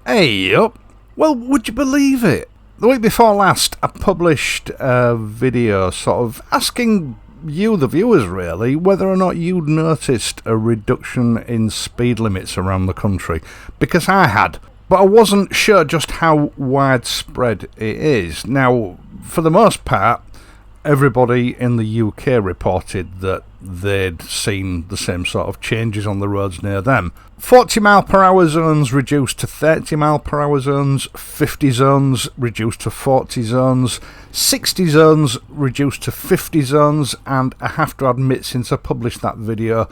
Hey up! Well, would you believe it? The week before last, I published a video sort of asking you, the viewers really, whether or not you'd noticed a reduction in speed limits around the country. Because I had, but I wasn't sure just how widespread it is. Now, for the most part, everybody in the UK reported that they'd seen the same sort of changes on the roads near them. 40 mile per hour zones reduced to 30 mile per hour zones, 50 zones reduced to 40 zones, 60 zones reduced to 50 zones, and I have to admit, since I published that video,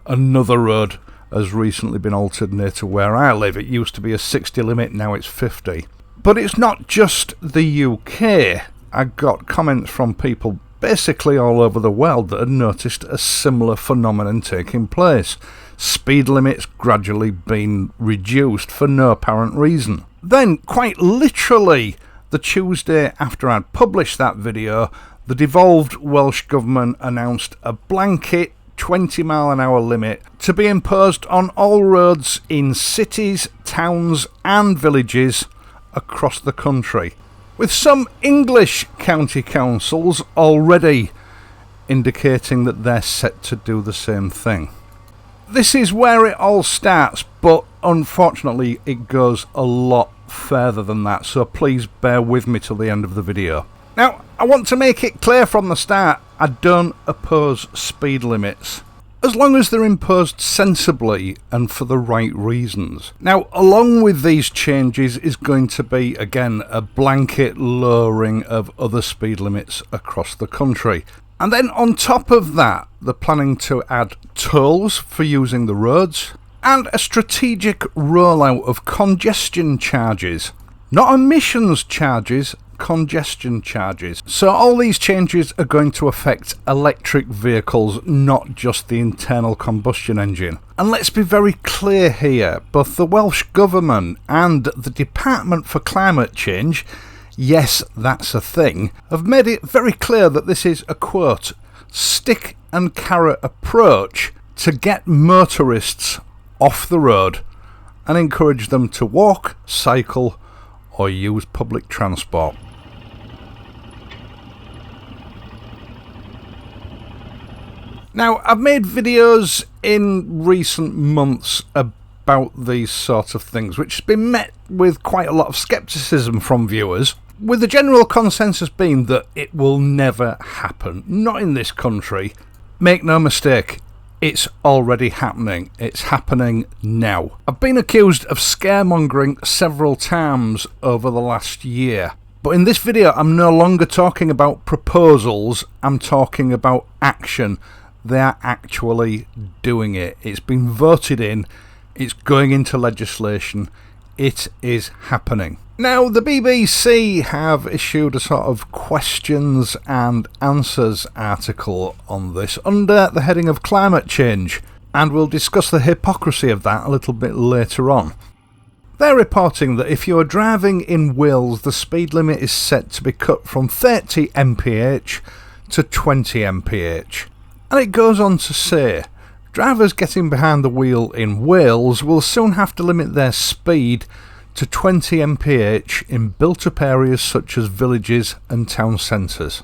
another road has recently been altered near to where I live. It used to be a 60 limit, now it's 50. But it's not just the UK. I got comments from people basically all over the world that had noticed a similar phenomenon taking place. Speed limits gradually being reduced for no apparent reason. Then, quite literally, the Tuesday after I'd published that video, the devolved Welsh Government announced a blanket 20 mile an hour limit to be imposed on all roads in cities, towns and villages across the country, with some English county councils already indicating that they're set to do the same thing. This is where it all starts, but unfortunately it goes a lot further than that, so please bear with me till the end of the video. Now, I want to make it clear from the start, I don't oppose speed limits, as long as they're imposed sensibly and for the right reasons. Now, along with these changes is going to be, again, a blanket lowering of other speed limits across the country. And then on top of that, they're planning to add tolls for using the roads and a strategic rollout of congestion charges. Not emissions charges, congestion charges. So all these changes are going to affect electric vehicles, not just the internal combustion engine. And let's be very clear here, both the Welsh Government and the Department for Climate Change, yes, that's a thing, have made it very clear that this is a, quote, stick and carrot approach to get motorists off the road and encourage them to walk, cycle or use public transport. Now, I've made videos in recent months about these sort of things, which has been met with quite a lot of scepticism from viewers, with the general consensus being that it will never happen. Not in this country. Make no mistake, it's already happening. It's happening now. I've been accused of scaremongering several times over the last year. But in this video, I'm no longer talking about proposals, I'm talking about action. They are actually doing it. It's been voted in, it's going into legislation, it is happening. Now, the BBC have issued a sort of questions and answers article on this under the heading of climate change, and we'll discuss the hypocrisy of that a little bit later on. They're reporting that if you're driving in Wales, the speed limit is set to be cut from 30 mph to 20 mph. And it goes on to say, drivers getting behind the wheel in Wales will soon have to limit their speed to 20 mph in built-up areas such as villages and town centres.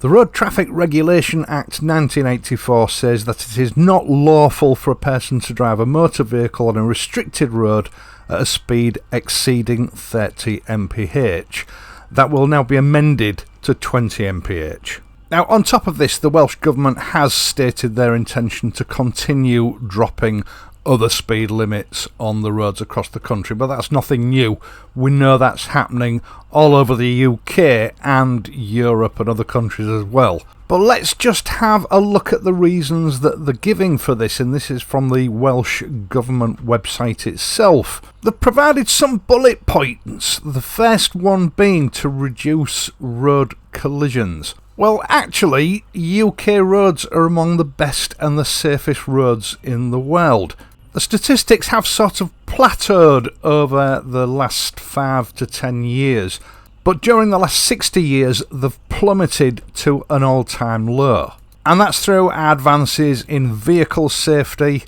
The Road Traffic Regulation Act 1984 says that it is not lawful for a person to drive a motor vehicle on a restricted road at a speed exceeding 30 mph. That will now be amended to 20 mph. Now, on top of this, the Welsh Government has stated their intention to continue dropping other speed limits on the roads across the country, but that's nothing new. We know that's happening all over the UK and Europe and other countries as well. But let's just have a look at the reasons that they're giving for this, and this is from the Welsh Government website itself. They've provided some bullet points, the first one being to reduce road collisions. Well, actually, UK roads are among the best and the safest roads in the world. The statistics have sort of plateaued over the last 5 to 10 years, but during the last 60 years they've plummeted to an all-time low. And that's through advances in vehicle safety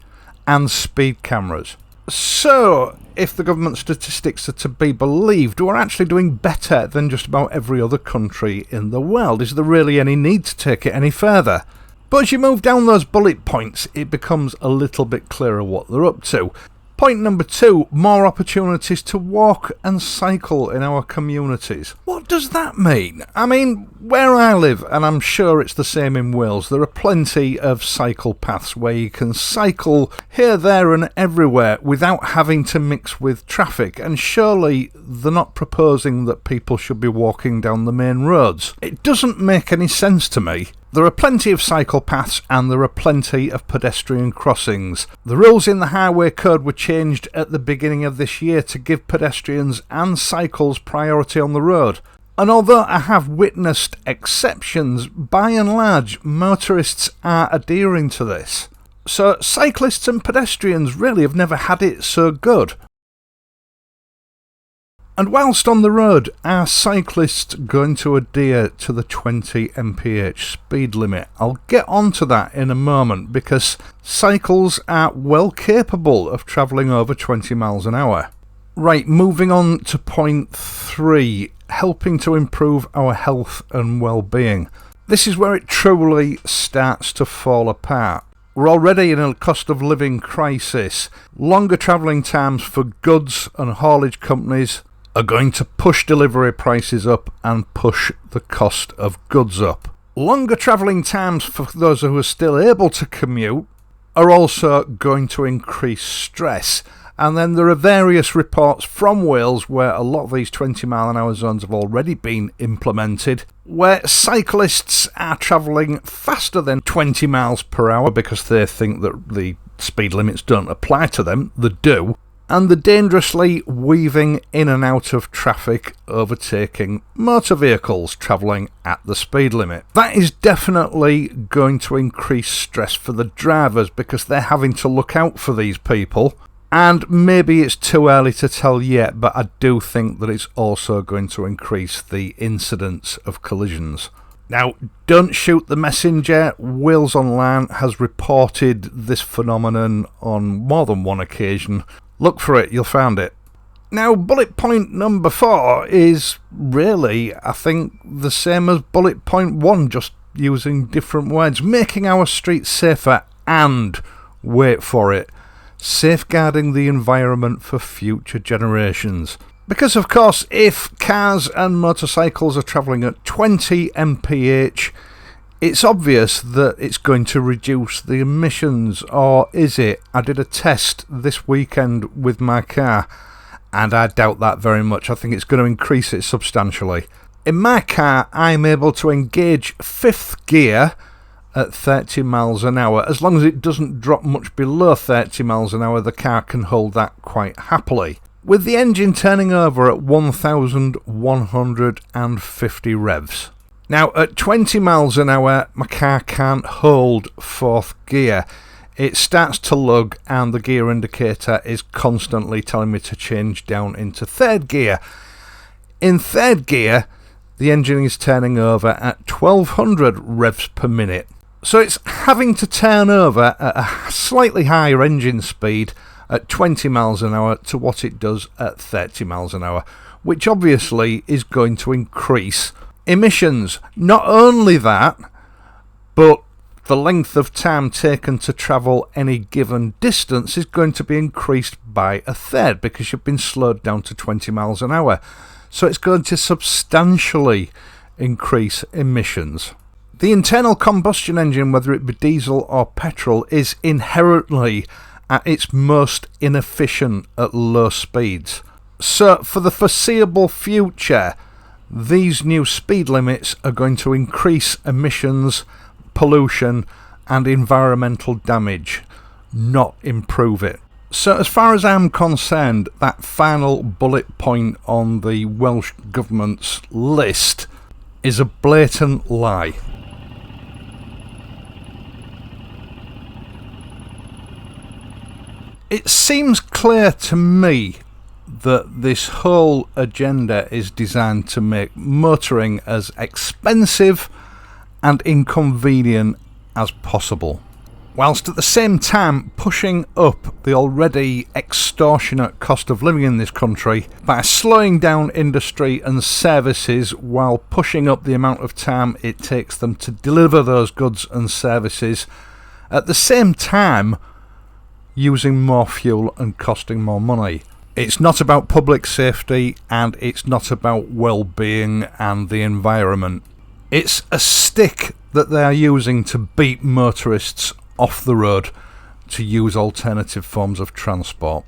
and speed cameras. So, if the government statistics are to be believed, we're actually doing better than just about every other country in the world. Is there really any need to take it any further? But as you move down those bullet points, it becomes a little bit clearer what they're up to. Point number 2, more opportunities to walk and cycle in our communities. What does that mean? I mean, where I live, and I'm sure it's the same in Wales, there are plenty of cycle paths where you can cycle here, there and everywhere without having to mix with traffic, and surely they're not proposing that people should be walking down the main roads. It doesn't make any sense to me. There are plenty of cycle paths and there are plenty of pedestrian crossings. The rules in the Highway Code were changed at the beginning of this year to give pedestrians and cycles priority on the road. And although I have witnessed exceptions, by and large, motorists are adhering to this. So cyclists and pedestrians really have never had it so good. And whilst on the road, are cyclists going to adhere to the 20 mph speed limit? I'll get onto that in a moment because cycles are well capable of travelling over 20 miles an hour. Right, moving on to point 3, helping to improve our health and well-being. This is where it truly starts to fall apart. We're already in a cost of living crisis. Longer travelling times for goods and haulage companies are going to push delivery prices up and push the cost of goods up. Longer travelling times for those who are still able to commute are also going to increase stress. And then there are various reports from Wales where a lot of these 20 mile an hour zones have already been implemented, where cyclists are travelling faster than 20 miles per hour because they think that the speed limits don't apply to them. They do. And they're dangerously weaving in and out of traffic, overtaking motor vehicles travelling at the speed limit. That is definitely going to increase stress for the drivers because they're having to look out for these people. And maybe it's too early to tell yet, but I do think that it's also going to increase the incidence of collisions. Now, don't shoot the messenger. Wales Online has reported this phenomenon on more than one occasion. Look for it, you'll find it. Now, bullet point number 4 is really, I think, the same as bullet point 1, just using different words. Making our streets safer and, wait for it, safeguarding the environment for future generations. Because, of course, if cars and motorcycles are travelling at 20 mph, it's obvious that it's going to reduce the emissions, or is it? I did a test this weekend with my car, and I doubt that very much. I think it's going to increase it substantially. In my car, I'm able to engage 5th gear at 30 miles an hour. As long as it doesn't drop much below 30 miles an hour, the car can hold that quite happily. With the engine turning over at 1,150 revs. Now, at 20 miles an hour, my car can't hold 4th gear. It starts to lug and the gear indicator is constantly telling me to change down into 3rd gear. In 3rd gear, the engine is turning over at 1,200 revs per minute. So it's having to turn over at a slightly higher engine speed at 20 miles an hour to what it does at 30 miles an hour, which obviously is going to increase emissions. Not only that, but the length of time taken to travel any given distance is going to be increased by 1/3 because you've been slowed down to 20 miles an hour. So it's going to substantially increase emissions. The internal combustion engine, whether it be diesel or petrol, is inherently at its most inefficient at low speeds. So for the foreseeable future, these new speed limits are going to increase emissions, pollution and environmental damage, not improve it. So as far as I'm concerned, that final bullet point on the Welsh Government's list is a blatant lie. It seems clear to me that this whole agenda is designed to make motoring as expensive and inconvenient as possible, whilst at the same time pushing up the already extortionate cost of living in this country by slowing down industry and services while pushing up the amount of time it takes them to deliver those goods and services, at the same time using more fuel and costing more money. It's not about public safety, and it's not about well-being and the environment. It's a stick that they are using to beat motorists off the road to use alternative forms of transport.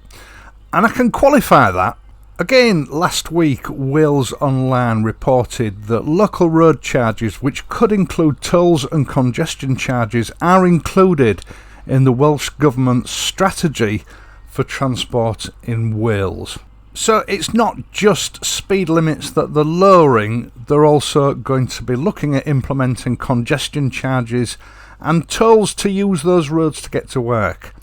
And I can qualify that. Again, last week, Wales Online reported that local road charges, which could include tolls and congestion charges, are included in the Welsh Government's strategy for transport in Wales. So it's not just speed limits that they're lowering, they're also going to be looking at implementing congestion charges and tolls to use those roads to get to work.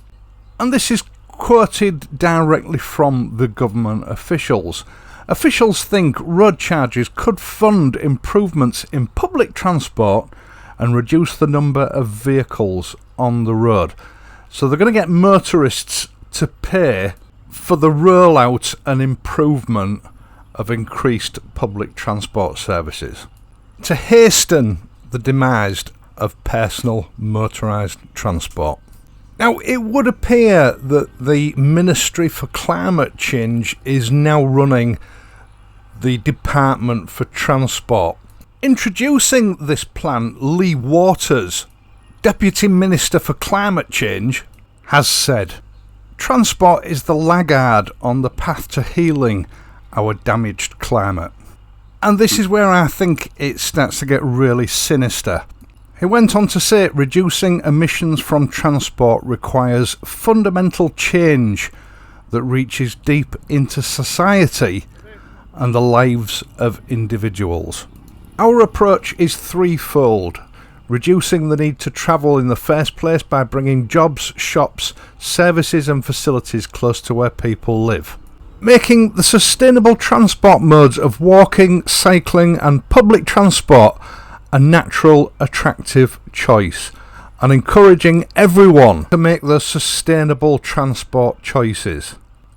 And this is quoted directly from the government officials. Officials think road charges could fund improvements in public transport and reduce the number of vehicles on the road. So they're going to get motorists to pay for the rollout and improvement of increased public transport services to hasten the demise of personal motorised transport. Now, it would appear that the Ministry for Climate Change is now running the Department for Transport. Introducing this plan, Lee Waters, Deputy Minister for Climate Change, has said, "Transport is the laggard on the path to healing our damaged climate." And this is where I think it starts to get really sinister. He went on to say, reducing emissions from transport requires fundamental change that reaches deep into society and the lives of individuals. Our approach is threefold: reducing the need to travel in the first place by bringing jobs, shops, services and facilities close to where people live, making the sustainable transport modes of walking, cycling and public transport a natural, attractive choice, and encouraging everyone to make those sustainable transport choices.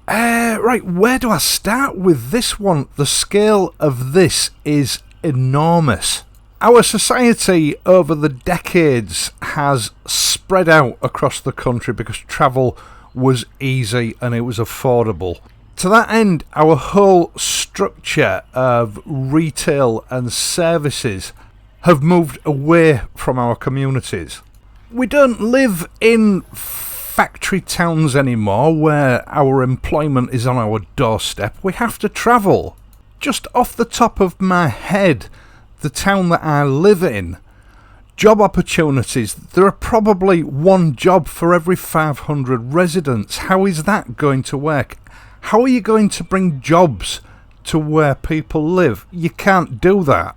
Right, where do I start with this one? The scale of this is enormous. Our society over the decades has spread out across the country because travel was easy and it was affordable. To that end, our whole structure of retail and services have moved away from our communities. We don't live in factory towns anymore where our employment is on our doorstep. We have to travel. Just off the top of my head, the town that I live in, job opportunities, there are probably one job for every 500 residents. How is that going to work? How are you going to bring jobs to where people live? You can't do that.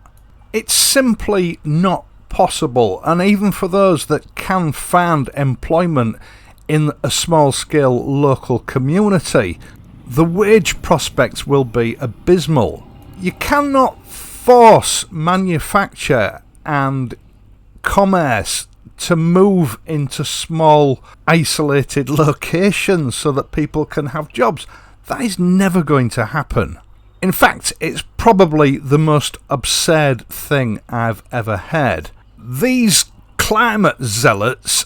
It's simply not possible, and even for those that can find employment in a small-scale local community, the wage prospects will be abysmal. You cannot force manufacture and commerce to move into small, isolated locations so that people can have jobs. That is never going to happen. In fact, it's probably the most absurd thing I've ever heard. These climate zealots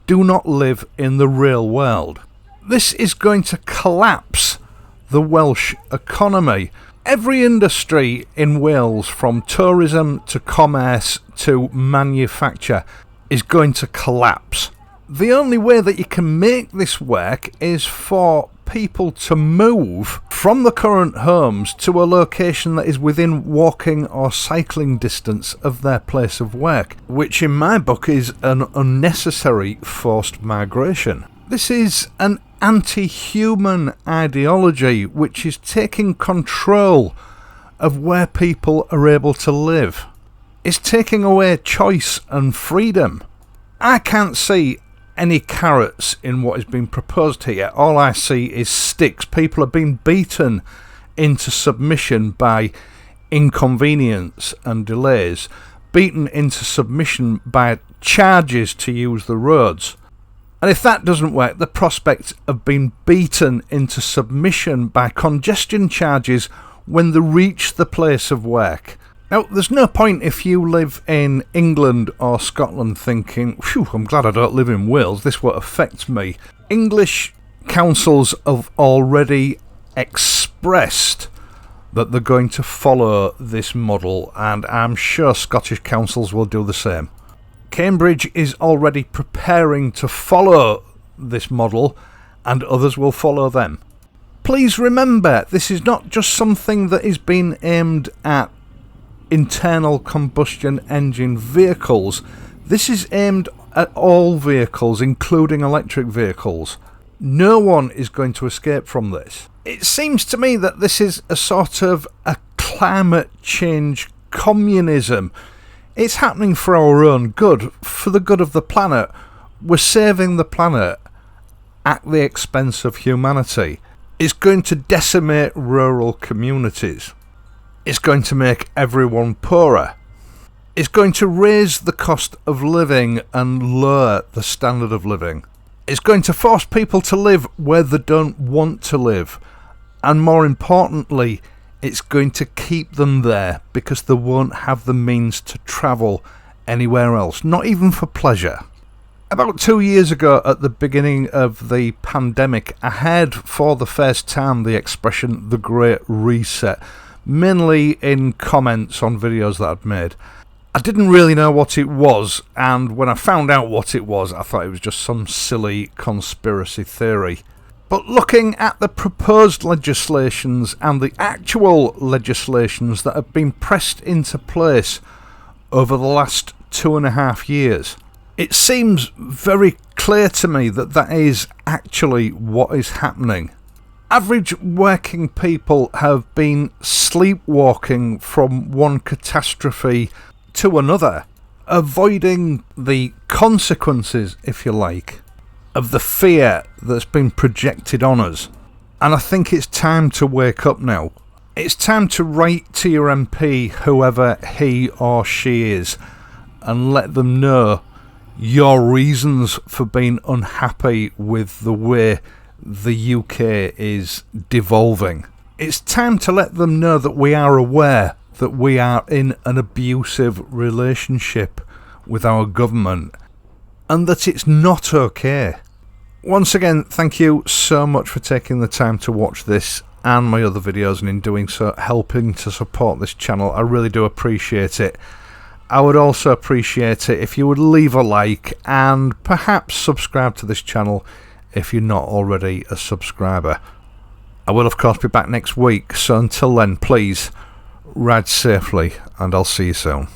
do not live in the real world. This is going to collapse the Welsh economy. Every industry in Wales, from tourism to commerce to manufacture, is going to collapse. The only way that you can make this work is for people to move from the current homes to a location that is within walking or cycling distance of their place of work, which in my book is an unnecessary forced migration. This is an anti-human ideology which is taking control of where people are able to live. It's taking away choice and freedom. I can't see any carrots in what is being proposed here. All I see is sticks. People are being beaten into submission by inconvenience and delays. beaten into submission by charges to use the roads. And if that doesn't work, the prospect of being beaten into submission by congestion charges when they reach the place of work. Now, there's no point if you live in England or Scotland thinking, phew, I'm glad I don't live in Wales, this won't affect me. English councils have already expressed that they're going to follow this model, and I'm sure Scottish councils will do the same. Cambridge is already preparing to follow this model, and others will follow them. Please remember, this is not just something that is being aimed at internal combustion engine vehicles. This is aimed at all vehicles, including electric vehicles. No one is going to escape from this. It seems to me that this is a sort of a climate change communism. It's happening for our own good, for the good of the planet. We're saving the planet at the expense of humanity. It's going to decimate rural communities. It's going to make everyone poorer. It's going to raise the cost of living and lower the standard of living. It's going to force people to live where they don't want to live. And more importantly, it's going to keep them there because they won't have the means to travel anywhere else, not even for pleasure. About 2 years ago, at the beginning of the pandemic, I heard for the first time the expression "the Great Reset," mainly in comments on videos that I'd made. I didn't really know what it was, and when I found out what it was, I thought it was just some silly conspiracy theory. But looking at the proposed legislations and the actual legislations that have been pressed into place over the last 2.5 years, it seems very clear to me that that is actually what is happening. Average working people have been sleepwalking from one catastrophe to another, avoiding the consequences, if you like, of the fear that's been projected on us. And I think it's time to wake up now. It's time to write to your MP, whoever he or she is, and let them know your reasons for being unhappy with the way the UK is devolving. It's time to let them know that we are aware that we are in an abusive relationship with our government and that it's not okay. Once again, thank you so much for taking the time to watch this and my other videos, and in doing so helping to support this channel. I really do appreciate it. I would also appreciate it if you would leave a like and perhaps subscribe to this channel if you're not already a subscriber. I will of course be back next week, so until then, please ride safely and I'll see you soon.